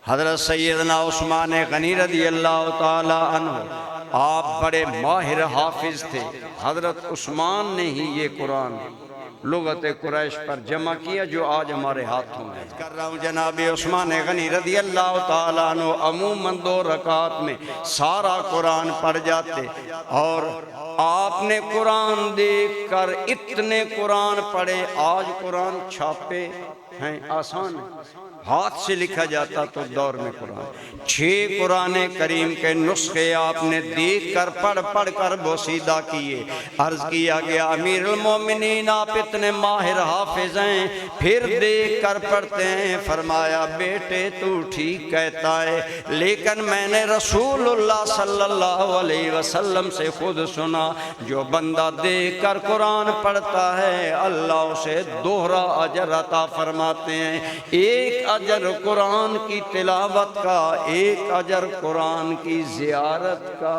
حضرت سیدنا عثمان غنی رضی اللہ تعالی عنہ آپ بڑے ماہر حافظ تھے. حضرت عثمان نے ہی یہ قرآن لغت قریش پر جمع کیا جو آج ہمارے ہاتھوں میں کر رہا ہوں. جناب عثمان غنی رضی اللہ تعالیٰ عنہ عموماً 2 رکعت میں سارا قرآن پڑھ جاتے، اور آپ نے قرآن دیکھ کر اتنے قرآن پڑھے. آج قرآن چھاپے ہیں آسان ہے، ہاتھ سے لکھا جاتا تو دور میں قرآن 6 قرآن کریم کے نسخے آپ نے دیکھ کر پڑھ کر بوسیدہ کیے. عرض کیا گیا امیر المومنین آپ اتنے ماہر حافظ ہیں پھر دیکھ کر پڑھتے ہیں. فرمایا بیٹے تو ٹھیک کہتا ہے، لیکن میں نے رسول اللہ صلی اللہ علیہ وسلم سے خود سنا جو بندہ دیکھ کر قرآن پڑھتا ہے اللہ اسے دوہرا اجر عطا فرماتے ہیں. ایک اجر قرآن کی تلاوت کا، ایک اجر قرآن کی زیارت کا.